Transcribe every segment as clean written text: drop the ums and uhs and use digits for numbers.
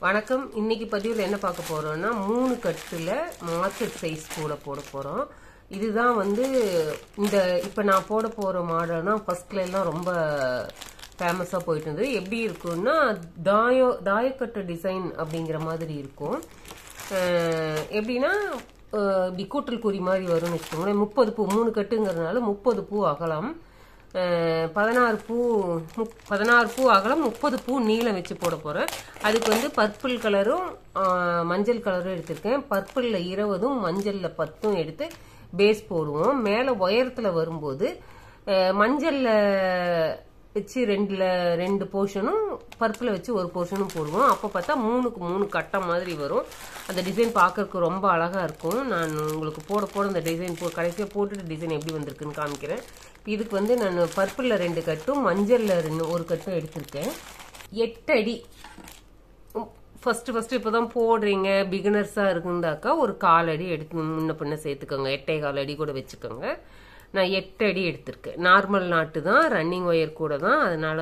வணக்கம். இன்னைக்கு பதிவில் என்ன பார்க்க போறோம்னா 3 கட்டுல மார்க்கெட் சைஸ் கூட போட போறோம். இதுதான் இந்த இப்ப நான் போட போற மாடல்னா ஃபர்ஸ்ட்ல எல்லாம் ரொம்ப ஃபேமஸா போயிட்டு இருந்தது. எப்படி இருக்கும்னா தாயக்கட்டு டிசைன் அப்படிங்கிற மாதிரி இருக்கும். எப்படின்னா இப்படி கூட்டல் குறி மாதிரி வரும்னு வச்சுக்கோங்களேன். 30 பூ 3 கட்டுங்கிறதுனால 30 பூ அகலம், 16 பூ அகலம், 30 பூ நீளம் வச்சு போட போறேன். அதுக்கு பர்பிள் கலரும் மஞ்சள் கலரும் எடுத்திருக்கேன். பர்பிள்ல 20ம் மஞ்சள்ல 10ம் எடுத்து பேஸ் போடுவோம். மேல உயரத்துல வரும்போது மஞ்சள்ல வச்சு ரெண்டு போர்ஷனும் பர்பிள வச்சு ஒரு போர்ஷனும் போடுவோம். அப்ப பார்த்தா 3க்கு 3 கட்டம் மாதிரி வரும். அந்த டிசைன் பார்க்கறதுக்கு ரொம்ப அழகா இருக்கும். நான் உங்களுக்கு போட இந்த டிசைன் கடைசியா போட்டுட்டு டிசைன் எப்படி வந்திருக்குன்னு காமிக்கிறேன். இதுக்கு நான் பர்பிள்ல 2 கட்டும் மஞ்சள்ல ஒரு கட்டும் எடுத்திருக்கேன். 8 அடி. ஃபர்ஸ்ட் இப்பதான் போடுறீங்க, பிகினர்ஸா இருக்குந்தாக்கா ஒரு 1/4 அடி எடுத்து முன்ன பின்ன சேர்த்துக்கோங்க. 8.25 அடி கூட வச்சுக்கோங்க. நான் 8 அடி எடுத்திருக்கேன். நார்மல் நாட்டு தான், ரன்னிங் ஒயர் கூட தான். அதனால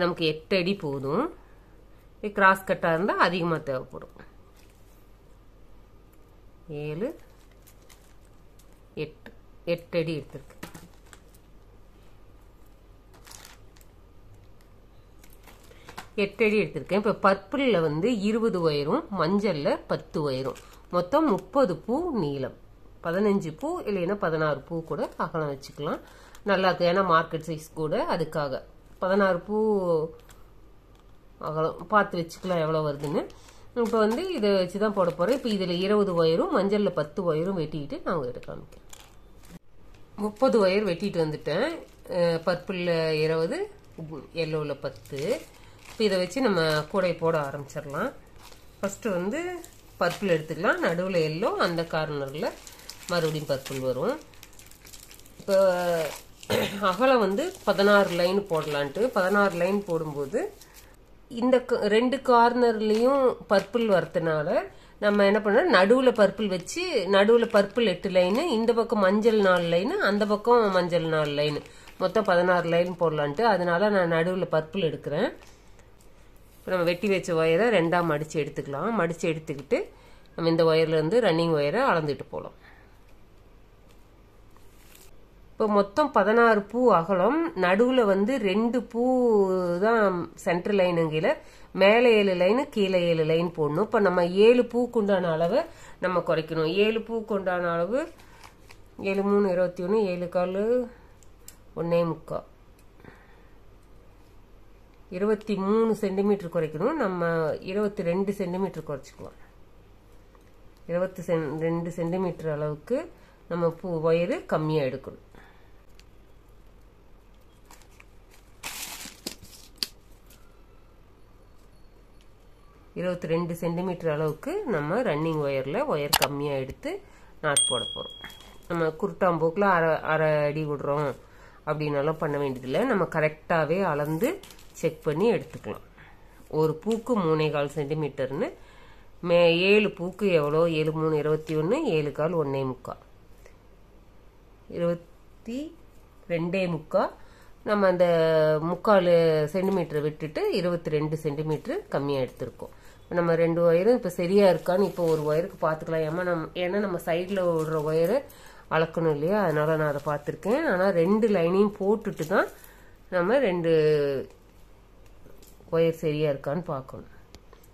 நமக்கு 8 அடி போதும். கிராஸ் கட்டா இருந்தா அதிகமா தேவைப்படும். 7 8 அடி எடுத்திருக்கேன். இப்ப பர்பிள்ல 20 ஒயரும் மஞ்சள்ல 10 ஒயரும் மொத்தம் 30 பூ நீளம், 15 பூ இல்லைன்னா 16 பூ கூட அகலம் வச்சுக்கலாம். நல்லா இருக்கு. ஏன்னா மார்க்கெட் சைஸ் கூட, அதுக்காக 16 பூ அகலம் பார்த்து வச்சுக்கலாம் எவ்வளவு வருதுன்னு. இப்ப இதை வச்சுதான் போட போறேன். இப்ப இதுல 20 ஒயரும் மஞ்சள்ல 10 ஒயரும் வெட்டிட்டு நான் எடுக்க காமிக்கிறேன். 30 ஒயர் வெட்டிட்டு வந்துட்டேன். பர்பிள்ல 20, எல்லோல 10. இப்போ இதை வச்சு நம்ம கூடை போட ஆரம்பிச்சிடலாம். ஃபர்ஸ்ட் பர்பிள் எடுத்துக்கலாம். நடுவில் எல்லோ, அந்த கார்னர்ல மறுபடியும் பர்பிள் வரும். இப்போ அகலம் 16 லைன் போடலான்ட்டு 16 லைன் போடும்போது இந்த 2 கார்னர்லயும் பர்பிள் வரதுனால நம்ம என்ன பண்ண, நடுவில் பர்பிள் வச்சு நடுவில் பர்பிள் 8 லைனு, இந்த பக்கம் மஞ்சள் 4 லைனு, அந்த பக்கம் மஞ்சள் 4 லைனு, மொத்தம் 16 லைன் போடலான்ட்டு. அதனால நான் நடுவில் பர்பிள் எடுக்கிறேன். நம்ம வெட்டி வச்ச ஒயரை 2ஆ மடிச்சு எடுத்துக்கலாம். மடிச்சு எடுத்துக்கிட்டு நம்ம இந்த ஒயர்ல ரன்னிங் ஒயரை அளந்துட்டு போலாம். இப்போ மொத்தம் 16 பூ அகலம், நடுவுல 2 பூ தான் சென்டர் லைனுங்கில, மேல 7 லைனு கீழே 7 லைன் போடணும். இப்ப நம்ம 7 பூக்கு உண்டான அளவை நம்ம குறைக்கணும். 7 பூக்கு உண்டான அளவு 7 3 21, 7 4 1 3/4, 23 சென்டிமீட்டர் குறைக்கணும். நம்ம 22 சென்டிமீட்டர் குறைச்சிக்கலாம். 22 சென்டிமீட்டர் அளவுக்கு நம்ம பூ ஒயரு கம்மியா எடுக்கணும். சென்டிமீட்டர் அளவுக்கு நம்ம ரன்னிங் ஒயர்ல ஒயர் கம்மியா எடுத்து நாட் போட போறோம். நம்ம குருட்டாம்போக்குல அரை அடி விடுறோம் அப்படின்னாலும் பண்ண வேண்டியதில்லை. நம்ம கரெக்டாவே அளந்து செக் பண்ணி எடுத்துக்கலாம். ஒரு பூக்கு 3.25 சென்டிமீட்டர்னு, 7 பூக்கு எவ்வளோ, 7 3 21, 7 1/4 1 3/4, 22 3/4. நம்ம அந்த 3/4 சென்டிமீட்டர் விட்டுட்டு 22 சென்டிமீட்டர் கம்மியா எடுத்திருக்கோம். நம்ம 2 ஒயரும் இப்ப சரியா இருக்கான்னு இப்போ ஒரு ஒயருக்கு பாத்துக்கலாம். ஏன்னா நம்ம சைட்ல விடுற ஒயரை அளக்கணும் இல்லையா, அதனால நான் அதை பார்த்திருக்கேன். ஆனா 2 லைனையும் போட்டுட்டு தான் நம்ம 2 ஒயர் சரியா இருக்கான்னு பார்க்கணும்.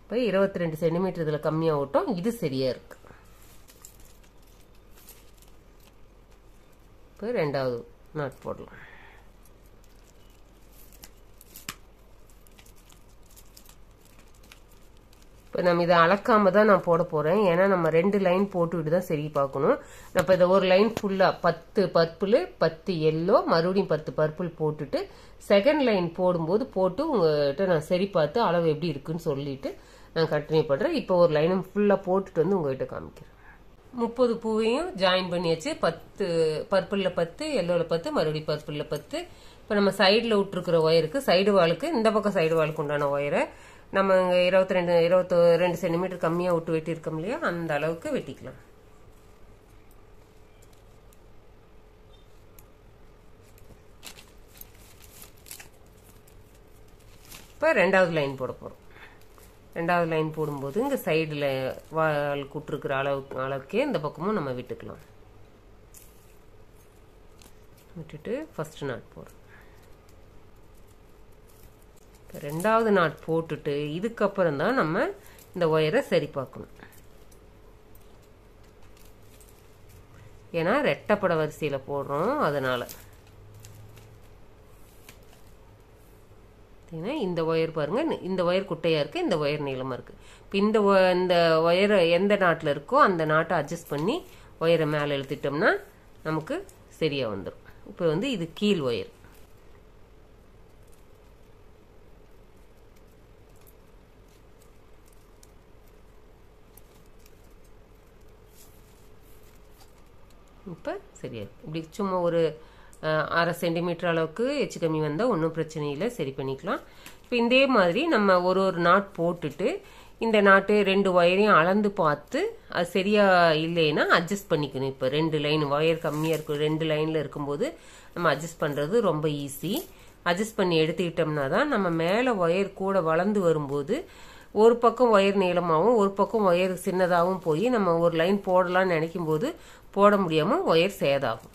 இப்போ 22 சென்டிமீட்டர் இதுல கம்மியா ஓட்டும், இது சரியா இருக்கு. இப்போ 2வது நாட் போடலாம். இப்போ நம்ம இதை அளக்காம தான் நான் போட போறேன். ஏன்னா நம்ம 2 லைன் போட்டுக்கிட்டு தான் சரி பார்க்கணும். நம்ம இதை ஒரு லைன் ஃபுல்லா 10 பர்பிள் 10 எல்லோ மறுபடியும் 10 பர்பிள் போட்டுட்டு செகண்ட் லைன் போடும்போது போட்டு உங்ககிட்ட நான் சரி பார்த்து அளவு எப்படி இருக்குன்னு சொல்லிட்டு நான் கண்டினியூ பண்றேன். இப்போ ஒரு லைனும் ஃபுல்லா போட்டுட்டு உங்ககிட்ட காமிக்கிறேன். 30 பூவையும் ஜாயின் பண்ணியாச்சு. 10 பர்பிள்ல 10 எல்லோல 10 மறுபடியும் பர்பிள்ல 10. இப்போ நம்ம சைடுல விட்டுருக்கிற ஒயருக்கு சைடு வாளுக்கு இந்த பக்கம் சைடு வாளுக்கு உண்டான ஒயரை நம்ம 22 சென்டிமீட்டர் கம்மியா விட்டு வெட்டி இருக்கோம் இல்லையா, அந்த அளவுக்கு வெட்டிக்கலாம். இப்ப 2வது லைன் போட போறோம். ரெண்டாவது லைன் போடும்போது இங்கே சைடில் வால் கூட்டிருக்கிற அளவுக்கே இந்த பக்கமும் நம்ம விட்டுக்கலாம். விட்டுட்டு ஃபர்ஸ்ட் நாட் போடுறோம். ரெண்டாவது நாட் போட்டுட்டு இதுக்கப்புறம் தான் நம்ம இந்த ஒயரை சரி பார்க்கணும். ஏன்னா ரெட்டப்பட வரிசையில் போடுறோம், அதனால இந்த ஒயர் பாருங்க, இந்த ஒயர் குட்டையா இருக்கு, இந்த ஒயர் நீளமா இருக்கு. இப்போ இந்த ஒயர் எந்த நாட்டில் இருக்கோ அந்த நாட்டை அட்ஜஸ்ட் பண்ணி ஒயரை மேலே இழுத்துட்டோம்னா நமக்கு சரியா வந்துடும். இப்போ வந்து இது கீழ் ஒயர். இப்போ சரியா இருக்கு. இப்படி சும்மா ஒரு 1/2 சென்டிமீட்டர் அளவுக்கு எச்சு கம்மி வந்தால் ஒன்றும் பிரச்சனை இல்லை, சரி பண்ணிக்கலாம். இப்போ இதே மாதிரி நம்ம ஒரு நாட் போட்டுட்டு இந்த நாட்டு 2 ஒயரையும் அளந்து பார்த்து அது சரியா இல்லைன்னா அட்ஜஸ்ட் பண்ணிக்கணும். இப்போ 2 லைன் ஒயர் கம்மியாக இருக்கும், 2 லைனில் இருக்கும்போது நம்ம அட்ஜஸ்ட் பண்ணுறது ரொம்ப ஈஸி. அட்ஜஸ்ட் பண்ணி எடுத்துக்கிட்டோம்னா தான் நம்ம மேலே ஒயர் கூட வளர்ந்து வரும்போது ஒரு பக்கம் ஒயர் நீளமாகவும் ஒரு பக்கம் ஒயர் சின்னதாகவும் போய் நம்ம ஒரு லைன் போடலாம்னு நினைக்கும் போது போட முடியாமல் ஒயர் சேதாகும்.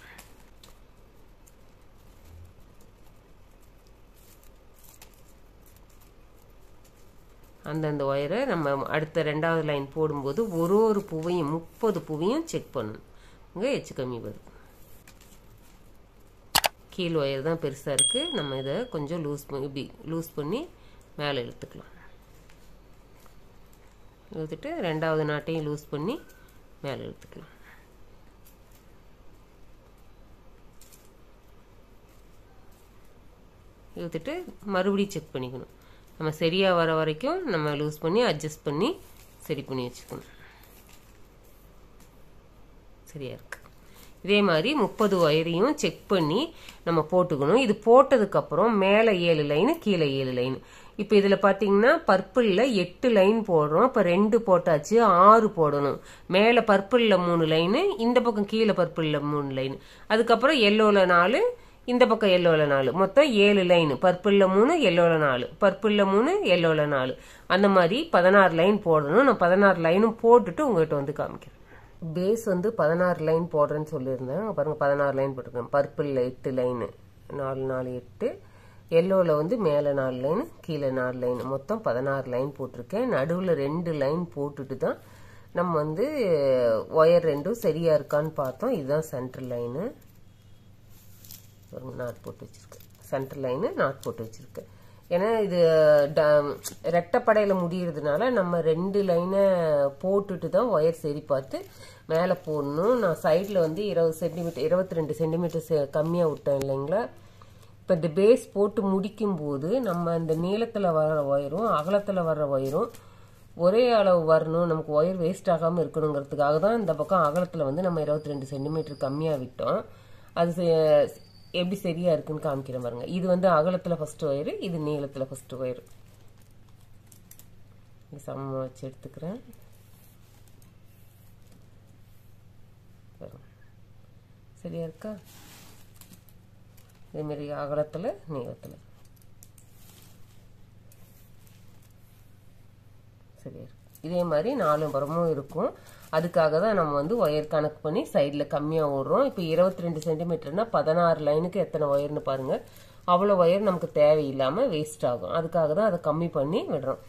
அந்தந்த ஒயரை நம்ம அடுத்த ரெண்டாவது லைன் போடும்போது ஒரு பூவையும் 30 பூவையும் செக் பண்ணணும். இங்கே எச்சு கம்மி வரும். கீழ் ஒயர் தான் பெருசாக இருக்குது, நம்ம இதை கொஞ்சம் இப்படி லூஸ் பண்ணி மேலே இழுத்துக்கலாம். இழுத்துட்டு ரெண்டாவது நாட்டையும் லூஸ் பண்ணி மேலே இழுத்துக்கலாம். இழுத்துட்டு மறுபடியும் செக் பண்ணிக்கணும். நம்ம சரியா வர வரைக்கும் நம்ம லூஸ் பண்ணி அட்ஜஸ்ட் பண்ணி சரி பண்ணி வச்சுக்கணும். சரியா இருக்கு. இதே மாதிரி 30 ஒயரையும் செக் பண்ணி நம்ம போட்டுக்கணும். இது போட்டதுக்கு அப்புறம் மேலே 7 லைன், கீழே 7 லைன். இப்போ இதில் பார்த்தீங்கன்னா பர்பிளில் 8 லைன் போடுறோம். இப்போ 2 போட்டாச்சு, 6 போடணும். மேலே பர்பிளில் 3 லைனு, இந்த பக்கம் கீழே பர்பிளில் 3 லைன், அதுக்கப்புறம் எல்லோவில் 4, இந்த பக்கம் எல்லோவில் 4, மொத்தம் 7 லைன். பர்பிளில் 3, எல்லோவில் 4, பர்பிளில் 3, எல்லோவில் 4, அந்த மாதிரி 16 லைன் போடணும். நான் 16 லைனும் போட்டுட்டு உங்கள்கிட்ட வந்து காமிக்கிறேன். பேஸ் வந்து 16 லைன் போடுறேன்னு சொல்லியிருந்தேன். பாருங்க 16 லைன் போட்டிருக்கேன். பர்பிளில் 8 லைனு, 4 4 8, எல்லோவில் வந்து மேலே 4 லைன், கீழே 4 லைன், மொத்தம் 16 லைன் போட்டிருக்கேன். நடுவில் 2 லைன் போட்டுட்டு தான் நம்ம வந்து ஒயர் 2 சரியா இருக்கான்னு பார்த்தோம். இதுதான் சென்டர் லைனு, நாட் போட்டு வச்சிருக்கேன். சென்டர் லைனு நாட் போட்டு வச்சிருக்கேன். ஏன்னா இது ரெட்டப்படையில் முடியறதுனால நம்ம 2 லைனை போட்டுட்டு தான் ஒயர் சரி பார்த்து மேலே போடணும். நான் சைடில் வந்து 20 சென்டிமீட்டர் 22 சென்டிமீட்டர் கம்மியாக விட்டேன் இல்லைங்களா. இப்போ இந்த பேஸ் போட்டு முடிக்கும் போது நம்ம இந்த நீளத்தில் வர்ற ஒயரும் அகலத்தில் வர்ற ஒயரும் ஒரே அளவு வரணும், நமக்கு ஒயர் வேஸ்ட் ஆகாமல் இருக்கணுங்கிறதுக்காக தான் இந்த பக்கம் அகலத்தில் வந்து நம்ம 22 சென்டிமீட்டர் கம்மியாக விட்டோம். அது எப்படி சரியா இருக்குன்னு காமிக்கிறேன் பாருங்க. இது வந்து அகலத்தில் ஃபர்ஸ்ட் ஒயரு, இது நீளத்தில் ஃபர்ஸ்ட் ஒயரு. சமமாக வச்சு எடுத்துக்கிறேன். சரியா இருக்கா? இதே மாதிரி அகலத்தில் நீளத்தில் சரியா இருக்கு. இதே மாதிரி 4 புறமும் இருக்கும். அதுக்காக தான் நம்ம வந்து ஒயர் கணக்கு பண்ணி சைடில் கம்மியாக ஓடுறோம். இப்போ 22 சென்டிமீட்டர்னா 16 லைனுக்கு எத்தனை ஒயர்னு பாருங்க. அவ்வளோ ஒயர் நமக்கு தேவையில்லாமல் வேஸ்ட் ஆகும். அதுக்காக தான் அதை கம்மி பண்ணி விடுறோம்.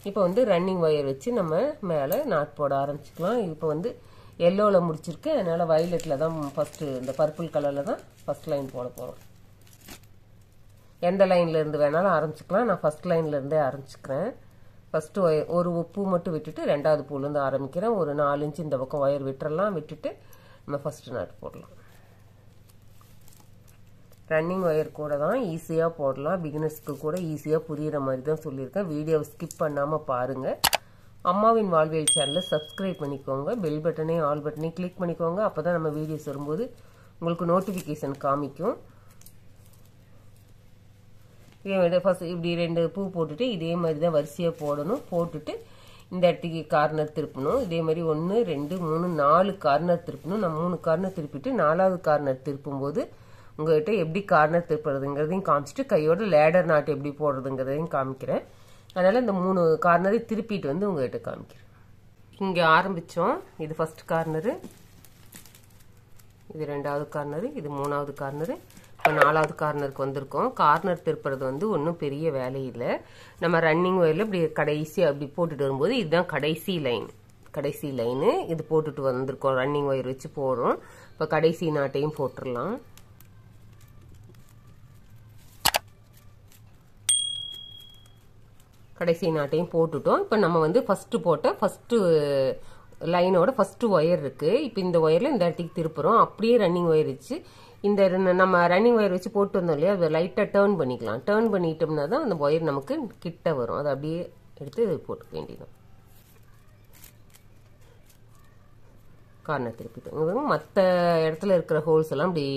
இப்போ வந்து ரன்னிங் ஒயர் வச்சு நம்ம மேலே நாட் போட ஆரம்பிச்சுக்கலாம். இப்போ வந்து எல்லோவில் முடிச்சிருக்கேன், அதனால வயலட்டில் தான் ஃபர்ஸ்ட், இந்த பர்பிள் கலரில் தான் ஃபர்ஸ்ட் லைன் போட போகிறோம். எந்த லைன்ல இருந்து வேணாலும் ஆரம்பிச்சுக்கலாம். நான் ஃபர்ஸ்ட் லைன்ல இருந்தே ஆரம்பிச்சுக்கிறேன். ஃபர்ஸ்ட் ஒரு பூ மட்டும் விட்டுட்டு ரெண்டாவது பூலேருந்து ஆரம்பிக்கிறேன். ஒரு 4 இன்ச் இந்த பக்கம் ஒயர் விட்டுறலாம். விட்டுட்டு நம்ம ஃபர்ஸ்ட் நாட் போடலாம். ரன்னிங் ஒயர் கூட தான் ஈஸியாக போடலாம். பிகினர்ஸ்க்கு கூட ஈஸியாக புரியுற மாதிரி தான் சொல்லியிருக்கேன். வீடியோவை ஸ்கிப் பண்ணாமல் பாருங்கள். அம்மாவின் வாழ்வியல் சேனலை சப்ஸ்கிரைப் பண்ணிக்கோங்க. பெல் பட்டனே ஆல் பட்டனே கிளிக் பண்ணிக்கோங்க. அப்போ தான் நம்ம வீடியோஸ் வரும்போது உங்களுக்கு நோட்டிஃபிகேஷன் காமிக்கும். இதே மாதிரி ஃபர்ஸ்ட் இப்படி 2 பூ போட்டுட்டு இதே மாதிரி தான் வரிசையாக போடணும். போட்டுட்டு இந்த இடத்துக்கு கார்னர் திருப்பணும். இதே மாதிரி 1 2 3 4 கார்னர் திருப்பணும். நான் 3 கார்னர் திருப்பிட்டு 4வது கார்னர் திருப்பும் போது உங்கள்கிட்ட எப்படி கார்னர் திருப்புறதுங்கிறதையும் காமிச்சிட்டு கையோட லேடர் நாட் எப்படி போடுறதுங்கிறதையும் காமிக்கிறேன். அதனால இந்த 3 கார்னரை திருப்பிட்டு வந்து உங்ககிட்ட காமிக்கிறேன். இங்க ஆரம்பிச்சோம். இது ஃபர்ஸ்ட் கார்னரு, இது 2வது கார்னரு, இது 3வது கார்னரு, இப்போ 4வது கார்னருக்கு வந்திருக்கோம். கார்னர் திருப்புறது வந்து ஒன்றும் பெரிய வேலை இல்லை. நம்ம ரன்னிங் ஒயரில் இப்படி கடைசியாக அப்படி போட்டுட்டு வரும்போது இதுதான் கடைசி லைனு. இது போட்டுட்டு வந்திருக்கோம். ரன்னிங் ஒயர் வச்சு போடுறோம். இப்போ கடைசி நாட்டையும் போட்டுடலாம். கடைசி நாட்டையும் போட்டுட்டோம். இப்போ நம்ம வந்து ஃபர்ஸ்ட் லைனோட ஃபர்ஸ்ட் ஒயர் இருக்கு. இப்போ இந்த ஒயர்ல இந்த இடத்துக்கு திருப்புறோம். அப்படியே ரன்னிங் ஒயர் வச்சு இந்த நம்ம ரன்னிங் ஒயர் வச்சு போட்டு வந்தோம் இல்லையா, அதை லைட்டாக டேர்ன் பண்ணிக்கலாம். டேர்ன் பண்ணிட்டோம்னா தான் அந்த ஒயர் நமக்கு கிட்ட வரும். அதை அப்படியே எடுத்து போட்டுக்க வேண்டியது. கார்னர் திருப்பிட்டோம். மற்ற இடத்துல இருக்கிற ஹோல்ஸ் எல்லாம் இப்படி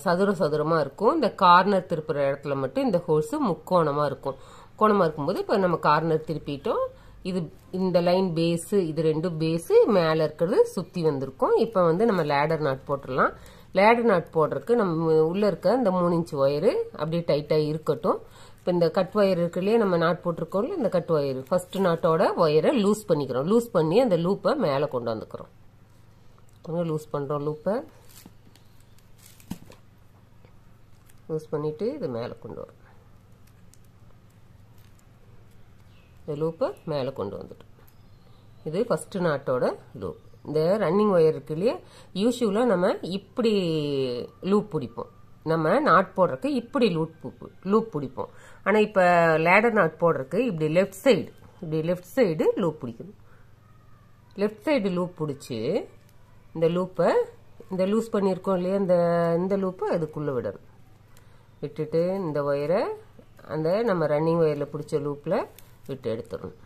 சதுரமா இருக்கும். இந்த கார்னர் திருப்புற இடத்துல மட்டும் இந்த ஹோல்ஸ் முக்கோணமா இருக்கும். கோணமா இருக்கும்போது இப்போ நம்ம கார்னர் திருப்பிட்டோம். இது இந்த லைன் பேஸு, இது 2 பேஸு மேலே இருக்கிறது சுற்றி வந்திருக்கும். இப்போ வந்து நம்ம லேடர் நாட் போட்டுடலாம். லேடர் நாட் போடுறதுக்கு நம்ம உள்ளே இருக்க இந்த 3 இன்ச் ஒயரு அப்படியே டைட்டாக இருக்கட்டும். இப்போ இந்த கட் ஒயர் இருக்கு இல்லையா, நம்ம நாட் போட்டிருக்கோம்ல, இந்த கட் ஒயர் ஃபர்ஸ்ட் நாட்டோட ஒயரை லூஸ் பண்ணிக்கிறோம். லூஸ் பண்ணி அந்த லூப்பை மேலே கொண்டு வந்துக்கிறோம். லூஸ் பண்ணுறோம். லூஸ் பண்ணிட்டு இது மேலே கொண்டு வரோம். லூப்பை மேலே கொண்டு வந்துட்டோம். இது ஃபர்ஸ்ட் நாட்டோட லூப். இந்த ரன்னிங் ஒயர் இருக்கு இல்லையா, யூஸ்வலாக நம்ம இப்படி லூப் பிடிப்போம். நம்ம நாட் போடுறதுக்கு இப்படி லூப் பிடிப்போம். ஆனால் இப்போ லேடர் நாட் போடுறதுக்கு இப்படி லெஃப்ட் சைடு லூப் பிடிக்கணும். லெஃப்ட் சைடு லூப் பிடிச்சி இந்த லூப்பை இந்த லூஸ் பண்ணியிருக்கோம் இல்லையா, இந்த லூப்பை அதுக்குள்ளே விடணும். விட்டுட்டு இந்த ஒயரை அந்த நம்ம ரன்னிங் ஒயரில் பிடிச்ச லூப்பில் விட்டு எடுத்துடணும்.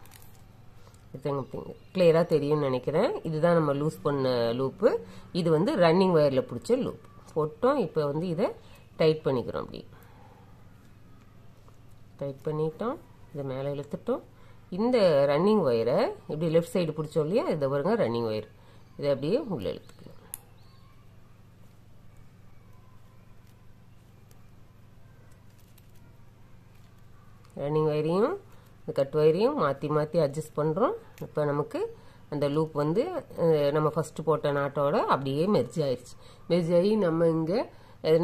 கிளியராக தெரியும்னு நினைக்கிறேன். இதுதான் நம்ம லூஸ் பண்ண லூப்பு. இது வந்து ரன்னிங் ஒயரில் பிடிச்ச லூப் போட்டோம். இப்போ வந்து இதை டைட் பண்ணிக்கிறோம். அப்படி டைட் பண்ணிட்டோம். இதை மேலே இழுத்துட்டோம். இந்த ரன்னிங் ஒயரை இப்படி லெஃப்ட் சைடு பிடிச்சோம் இல்லையா, இதை பாருங்க ரன்னிங் ஒயர், இதை அப்படியே உள்ளே இழுத்துக்கலாம். ரன்னிங் ஒயரையும் இந்த கட் ஒயரையும் மாற்றி அட்ஜஸ்ட் பண்ணுறோம். இப்போ நமக்கு அந்த லூப் வந்து நம்ம ஃபஸ்ட்டு போட்ட நாட்டோட அப்படியே மெர்ஜ் ஆயிடுச்சு. மெர்ஜ் ஆகி நம்ம இங்கே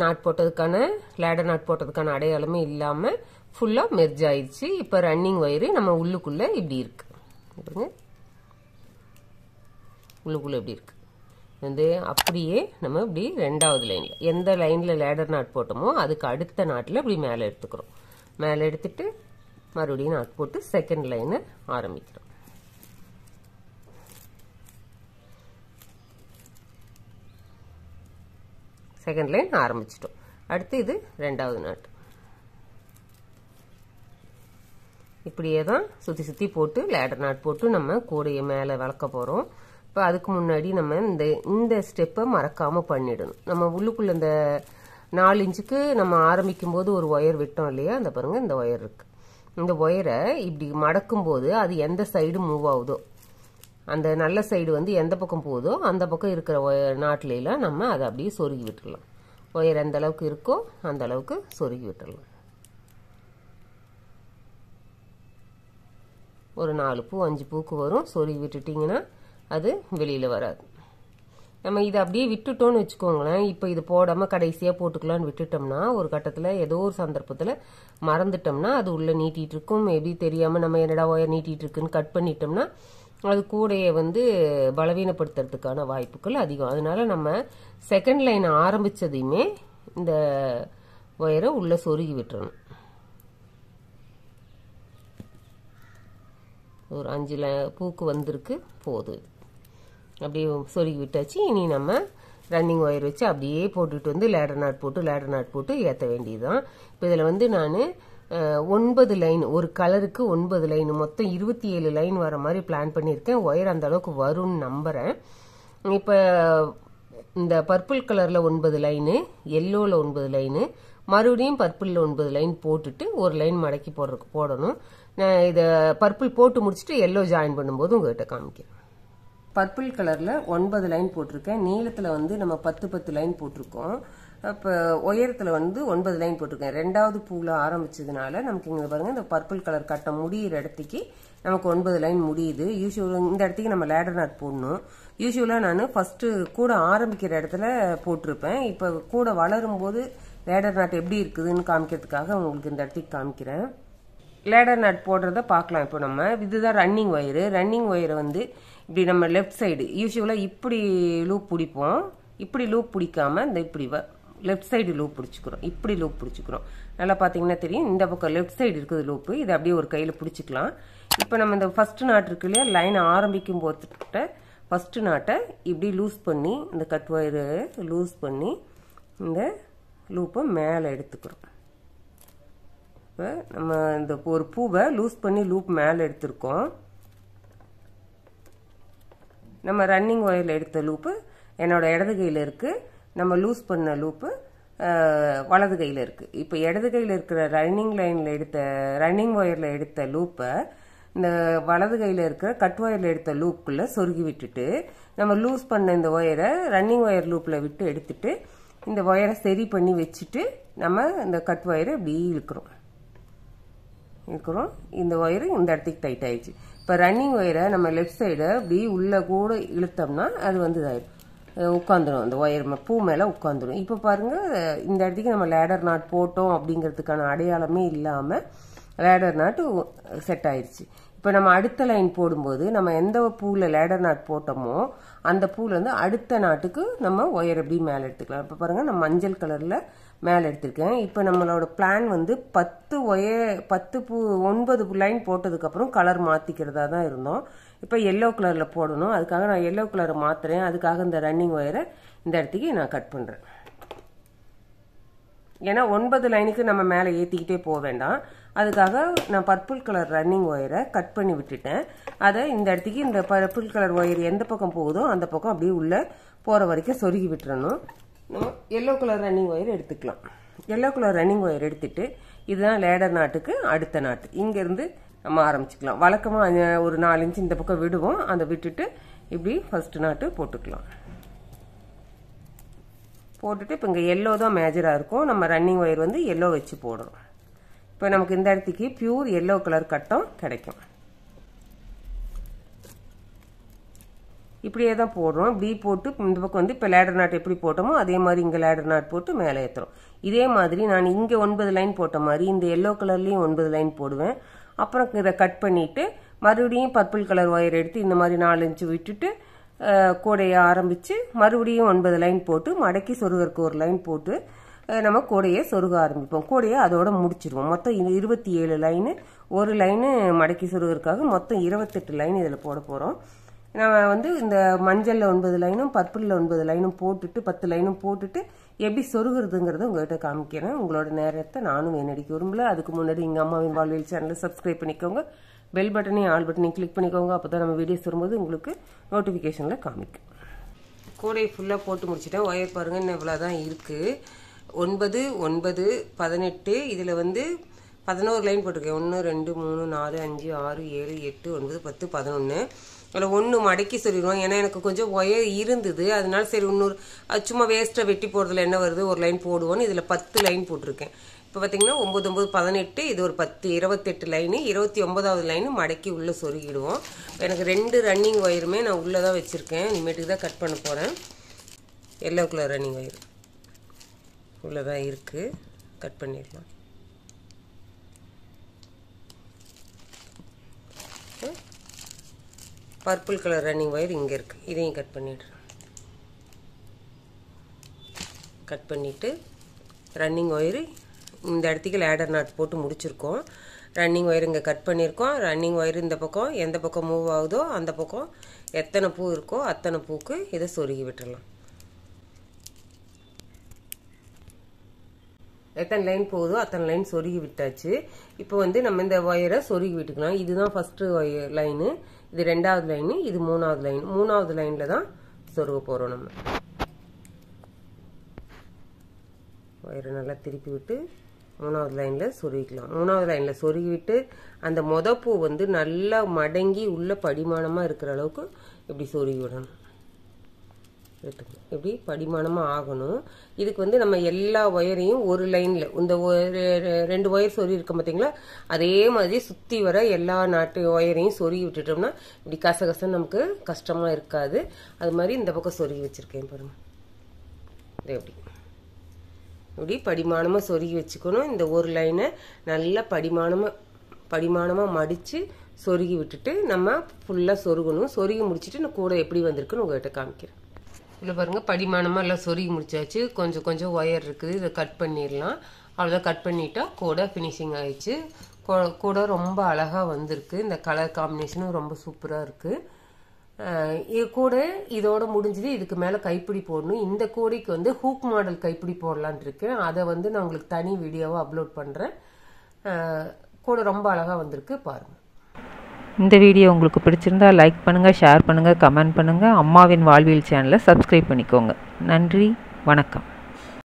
நாட் போட்டதுக்கான லேடர் நாட் போட்டதுக்கான அடையாளமே இல்லாமல் ஃபுல்லாக மெர்ஜ் ஆயிடுச்சு. இப்போ ரன்னிங் ஒயரு நம்ம உள்ளுக்குள்ளே இப்படி இருக்கு. உள்ளுக்குள்ளே இப்படி இருக்கு. வந்து அப்படியே நம்ம இப்படி 2வது லைனில் எந்த லைனில் லேடர் நாட் போட்டோமோ அதுக்கு அடுத்த நாட்டில் இப்படி மேலே எடுத்துக்கிறோம். மேலே எடுத்துட்டு மறுபடியும் நாட் போட்டு செகண்ட் லைனை ஆரம்பிக்கிறோம். செகண்ட் லைன் ஆரம்பிச்சிட்டோம். அடுத்து இது 2வது நாட். இப்படியே தான் சுற்றி போட்டு லேடர் நாட் போட்டு நம்ம கூடைய மேலே வளர்க்க போகிறோம். இப்போ அதுக்கு முன்னாடி நம்ம இந்த ஸ்டெப்பை மறக்காமல் பண்ணிடணும். நம்ம உள்ளுக்குள்ள இந்த 4 இன்ச்சுக்கு நம்ம ஆரம்பிக்கும் போது ஒரு ஒயர் விட்டோம் இல்லையா, அந்த பாருங்க இந்த ஒயர் இருக்கு. இந்த ஒயரை இப்படி மடக்கும் போது அது எந்த சைடு மூவ் ஆகுதோ, அந்த நல்ல சைடு வந்து எந்த பக்கம் போகுதோ அந்த பக்கம் இருக்கிற நாட்டிலாம் நம்ம அதை அப்படியே சொருகி விட்டுடலாம். ஒயர் எந்த அளவுக்கு இருக்கோ அந்த அளவுக்கு சொருகி விட்டுடலாம். ஒரு 4 பூ 5 பூக்கு வரும். சொருகி விட்டுட்டிங்கன்னா அது வெளியில் வராது. நம்ம இதை அப்படியே விட்டுட்டோம்னு வச்சுக்கோங்களேன். இப்போ இது போடாமல் கடைசியாக போட்டுக்கலான்னு விட்டுட்டோம்னா ஒரு கட்டத்தில் ஏதோ ஒரு சந்தர்ப்பத்தில் மறந்துட்டோம்னா அது உள்ளே நீட்டிகிட்டு இருக்கும். மேபி தெரியாமல் நம்ம என்னடா ஒயர் நீட்டிகிட்டு இருக்குன்னு கட் பண்ணிட்டோம்னா அது கூடையை வந்து பலவீனப்படுத்துறதுக்கான வாய்ப்புகள் அதிகம். அதனால நம்ம செகண்ட் லைன் ஆரம்பித்ததையுமே இந்த ஒயரை உள்ளே சொருகி விட்டுறணும். ஒரு 5 பூக்கு வந்திருக்கு, போதும். அப்படியே சொருகி விட்டாச்சு. இனி நம்ம ரன்னிங் ஒயர் வச்சு அப்படியே போட்டுட்டு வந்து லேடர் நாட் போட்டு ஏற்ற வேண்டியதுதான். இப்போ இதில் வந்து நான் 9 லைன், ஒரு கலருக்கு 9 லைன், மொத்தம் 27 லைன் வர மாதிரி பிளான் பண்ணியிருக்கேன். ஒயர் அந்த அளவுக்கு வரும்னு நம்புகிறேன். இப்போ இந்த பர்பிள் கலரில் 9 லைனு, எல்லோவில் 9 லைனு, மறுபடியும் பர்பிளில் 9 லைன் போட்டுட்டு ஒரு லைன் மடக்கி போடணும். நான் இதை பர்பிள் போட்டு முடிச்சுட்டு எல்லோ ஜாயின் பண்ணும்போது உங்கள்கிட்ட காமிக்கிறேன். பர்பிள் கலரில் 9 லைன் போட்டிருக்கேன். நீளத்தில் வந்து நம்ம 10 லைன் போட்டிருக்கோம். இப்போ உயரத்தில் வந்து 9 லைன் போட்டிருக்கேன். ரெண்டாவது பூவில் ஆரம்பிச்சதுனால நமக்கு இங்கே பாருங்கள் இந்த பர்பிள் கலர் கட்டம் முடிகிற இடத்துக்கு நமக்கு 9 லைன் முடியுது. யூஸ்வலாக இந்த இடத்துக்கு நம்ம லேடர் நாட் போடணும். யூஸ்வலாக நான் ஃபஸ்ட்டு கூட ஆரம்பிக்கிற இடத்துல போட்டிருப்பேன். இப்போ கூட வளரும் போது லேடர் நாட் எப்படி இருக்குதுன்னு காமிக்கிறதுக்காக உங்களுக்கு இந்த இடத்துக்கு காமிக்கிறேன். லேடர் நாட் போடுறத பார்க்கலாம். இப்போ நம்ம இதுதான் ரன்னிங் ஒயரு. ரன்னிங் ஒயரை வந்து இப்படி நம்ம லெஃப்ட் சைடு யூஸ்வலாக இப்படி லூப் பிடிப்போம். இப்படி லூப் பிடிக்காம இந்த இப்படி லெஃப்ட் சைடு லூப் பிடிச்சிக்கிறோம். இப்படி லூப் பிடிச்சிக்கிறோம். நல்லா பார்த்தீங்கன்னா தெரியும். இந்த பக்கம் லெஃப்ட் சைடு இருக்குது லூப்பு. இதை அப்படியே ஒரு கையில் பிடிச்சிக்கலாம். இப்போ நம்ம இந்த ஃபர்ஸ்ட் நாட் இருக்கு இல்லையா, லைன் ஆரம்பிக்கும் போதுகிட்ட ஃபர்ஸ்ட் நாட்டை இப்படி லூஸ் பண்ணி இந்த கட் ஒயரு லூஸ் பண்ணி இந்த லூப்பை மேலே எடுத்துக்கிறோம். இப்போ நம்ம இந்த ஒரு பூவை லூஸ் பண்ணி லூப் மேலே எடுத்திருக்கோம். நம்ம ரன்னிங் ஒயரில் எடுத்த லூப்பு என்னோட இடது கையில் இருக்குது. நம்ம லூஸ் பண்ண லூப்பு வலது கையில் இருக்குது. இப்போ இடது கையில் இருக்கிற ரன்னிங் ஒயரில் எடுத்த லூப்பை இந்த வலது கையில் இருக்கிற கட் ஒயரில் எடுத்த லூப்புக்குள்ளே சொருகி விட்டுட்டு நம்ம லூஸ் பண்ண இந்த ஒயரை ரன்னிங் ஒயர் லூப்பில் விட்டு எடுத்துட்டு இந்த ஒயரை சரி பண்ணி வச்சுட்டு நம்ம இந்த கட் ஒயரை இப்படி இழுக்கிறோம். இந்த ஒயரு இந்த இடத்துக்கு டைட் ஆயிடுச்சு. இப்போ ரன்னிங் ஒயரை நம்ம லெஃப்ட் சைடை இப்படி உள்ள கூட இழுத்தோம்னா அது வந்து இதாயிடும், உட்காந்துடும். அந்த ஒயர் பூ மேலே உட்காந்துடும். இப்போ பாருங்க இந்த இடத்துக்கு நம்ம லேடர் நாட் போட்டோம் அப்படிங்கிறதுக்கான அடையாளமே இல்லாமல் லேடர் நாட்டு செட் ஆயிடுச்சு. இப்போ நம்ம அடுத்த லைன் போடும்போது நம்ம எந்த பூவில் லேடர் நாட் போட்டோமோ அந்த பூவில் வந்து அடுத்த நாட்டுக்கு நம்ம ஒயர் எப்படி மேலே எடுத்துக்கலாம். இப்போ பாருங்க நான் மஞ்சள் கலரில் மேலே எடுத்திருக்கேன். இப்போ நம்மளோட பிளான் வந்து 9 லைன் போட்டதுக்கப்புறம் கலர் மாற்றிக்கிறதா தான் இருந்தோம். இப்போ எல்லோ கலரில் போடணும். அதுக்காக நான் எல்லோ கலரை மாற்றுறேன். அதுக்காக இந்த ரன்னிங் ஒயரை இந்த இடத்துக்கு நான் கட் பண்ணுறேன். ஏன்னா 9 லைனுக்கு நம்ம மேலே ஏற்றிக்கிட்டே போக வேண்டாம். அதுக்காக நான் பர்பிள் கலர் ரன்னிங் ஒயரை கட் பண்ணி விட்டுட்டேன். அதை இந்த இடத்துக்கு இந்த பர்பிள் கலர் ஒயர் எந்த பக்கம் போகுதோ அந்த பக்கம் அப்படியே உள்ளே போகிற வரைக்கும் சொருகி விட்டுறணும். நம்ம எல்லோ கலர் ரன்னிங் ஒயர் எடுத்துக்கலாம். எல்லோ கலர் ரன்னிங் ஒயர் எடுத்துட்டு இதுதான் லேடர் நாட்டுக்கு அடுத்த நாட்டு. இங்கேருந்து நம்ம ஆரம்பிச்சுக்கலாம். வழக்கமாக ஒரு 4 இன்ச்சு இந்த பக்கம் விடுவோம். அதை விட்டுட்டு இப்படி ஃபர்ஸ்ட் நாட்டு போட்டுக்கலாம். போட்டுட்டு இப்போ இங்கே எல்லோ தான் மேஜராக இருக்கும். நம்ம ரன்னிங் ஒயர் வந்து எல்லோ வச்சு போடுறோம். இப்போ நமக்கு இந்த இடத்துக்கு பியூர் எல்லோ கலர் கட்டம் கிடைக்கும். இப்படியே தான் போடுறோம். இப்படி போட்டு இந்த பக்கம் வந்து இப்போ லேடர் நாட் எப்படி போட்டோமோ அதே மாதிரி இங்கே லேடர் நாட் போட்டு மேலே ஏற்றுறோம். இதே மாதிரி நான் இங்கே 9 லைன் போட்ட மாதிரி இந்த எல்லோ கலர்லேயும் 9 லைன் போடுவேன். அப்புறம் இதை கட் பண்ணிவிட்டு மறுபடியும் பர்பிள் கலர் ஒயர் எடுத்து இந்த மாதிரி 4 இன்ச்சு விட்டுட்டு கூடையை ஆரம்பித்து மறுபடியும் 9 லைன் போட்டு மடக்கி சொருகருக்கு ஒரு லைன் போட்டு நம்ம கூடையை சொருக ஆரம்பிப்போம். கூடையை அதோட முடிச்சிருவோம். மொத்தம் 27 லைனு. ஒரு லைனு மடக்கி சொருகருக்காக மொத்தம் 28 லைன் இதில் போட போகிறோம். நான் வந்து இந்த மஞ்சளில் 9 லைனும் பர்பிளில் 9 லைனும் போட்டுட்டு 10 லைனும் போட்டுட்டு எப்படி சொருகிறதுங்கிறத உங்கள்கிட்ட காமிக்கிறேன். உங்களோட நேரத்தை நானும் வீணடிக்க விரும்பல. அதுக்கு முன்னாடி எங்கள் அம்மாவின் வாழ்வியல் சேனலை சப்ஸ்கிரைப் பண்ணிக்கோங்க. பெல் பட்டனையும் ஆல் பட்டனையும் கிளிக் பண்ணிக்கோங்க. அப்போ தான் நம்ம வீடியோஸ் வரும்போது உங்களுக்கு நோட்டிஃபிகேஷனில் காமிக்கும். கூடையை ஃபுல்லாக போட்டு முடிச்சுட்டேன். ஒயர் பாருங்கள் இன்னும் இவ்வளோ தான் இருக்குது. 9, 9, 18 இதில் வந்து 11 லைன் போட்டிருக்கேன். 1, 2, 3, 4, 5, 6, 7, 8, 9, 10, 11. அதில் 1 மடக்கி சொல்லிடுவோம். ஏன்னா எனக்கு கொஞ்சம் ஒயர் இருந்தது. அதனால சரி இன்னொரு சும்மா வேஸ்ட்டாக வெட்டி போடுறதுல என்ன வருது ஒரு லைன் போடுவோன்னு இதில் 10 லைன் போட்டிருக்கேன். இப்போ பார்த்தீங்கன்னா 9, 9, 18 இது ஒரு 10, 28 லைனு. 29வது லைனு மடக்கி உள்ளே சொருகிடுவோம். எனக்கு 2 ரன்னிங் ஒயருமே நான் உள்ளே தான் வச்சுருக்கேன். இனிமேட்டுக்கு தான் கட் பண்ண போகிறேன். எல்லோ கலர் ரன்னிங் ஒயர் உள்ளே தான் இருக்குது. கட் பண்ணிடலாம். பர்பிள் கலர் ரன்னிங் ஒயர் இங்கே இருக்குது. இதையும் கட் பண்ணிடுறேன். கட் பண்ணிவிட்டு ரன்னிங் ஒயரு இந்த இடத்துக்கு லேடர் நாட் போட்டு முடிச்சிருக்கோம். ரன்னிங் ஒயர் இங்கே கட் பண்ணியிருக்கோம். ரன்னிங் ஒயர் இந்த பக்கம் எந்த பக்கம் மூவ் ஆகுதோ அந்த பக்கம் எத்தனை பூ இருக்கோ அத்தனை பூக்கு இதை சொருகி விட்டுடலாம். எத்தனை லைன் போகுதோ அத்தனை லைன் சொருகி விட்டாச்சு. இப்போ வந்து நம்ம இந்த ஒயரை சொருகி விட்டுக்கலாம். இதுதான் ஃபர்ஸ்ட் லைனு, இது 2வது லைனு, இது 3வது லைன். 3வது லைனில் தான் சொருக போகிறோம். நம்ம ஒயரை நல்லா திருப்பி விட்டு 3வது லைனில் சொருகிக்கலாம். 3வது லைனில் சொருகி விட்டு அந்த பூ வந்து நல்லா மடங்கி உள்ள படிமானமாக இருக்கிற அளவுக்கு இப்படி சொருகி விடணும். எடுத்துக்கணும். இப்படி படிமானமாக ஆகணும். இதுக்கு வந்து நம்ம எல்லா ஒயரையும் ஒரு லைனில் இந்த 2 ஒயர் சொருகி இருக்க பார்த்தீங்களா, அதே மாதிரி சுற்றி வர எல்லா நாட்டு ஒயரையும் சொருகி விட்டுட்டோம்னா இப்படி கசகசன்னு நமக்கு கஷ்டமாக இருக்காது. அது மாதிரி இந்த பக்கம் சொருகி வச்சுருக்கேன் பாருங்கள். எப்படி இப்படி படிமானமாக சொருகி வச்சுக்கணும். இந்த ஒரு லைனை நல்லா படிமானமாக மடித்து சொருகி விட்டுட்டு நம்ம ஃபுல்லாக சொருகணும். சொருகி முடிச்சுட்டு நான் கூட எப்படி வந்திருக்குன்னு உங்கள்கிட்ட காமிக்கிறேன். இதில் பாருங்கள், படிமானமாக எல்லாம் சொருகி முடிச்சாச்சு. கொஞ்சம் கொஞ்சம் ஒயர் இருக்குது, இதை கட் பண்ணிடலாம். அவ்வளோதான், கட் பண்ணிட்டா கூட ஃபினிஷிங் ஆயிடுச்சு. கூட ரொம்ப அழகாக வந்திருக்கு. இந்த கலர் காம்பினேஷனும் ரொம்ப சூப்பராக இருக்குது. இது கூட இதோட முடிஞ்சது. இதுக்கு மேலே கைப்பிடி போடணும். இந்த கூடைக்கு வந்து ஹூக் மாடல் கைப்பிடி போடலான் இருக்கேன். அதை வந்து நான் உங்களுக்கு தனி வீடியோவாக அப்லோட் பண்ணுறேன். கூட ரொம்ப அழகாக வந்திருக்கு, பாருங்கள். இந்த வீடியோ உங்களுக்கு பிடிச்சிருந்தா லைக் பண்ணுங்கள், ஷேர் பண்ணுங்கள், கமெண்ட் பண்ணுங்கள். அம்மாவின் வாழ்வியல் சேனலை சப்ஸ்கிரைப் பண்ணிக்கோங்க. நன்றி, வணக்கம்.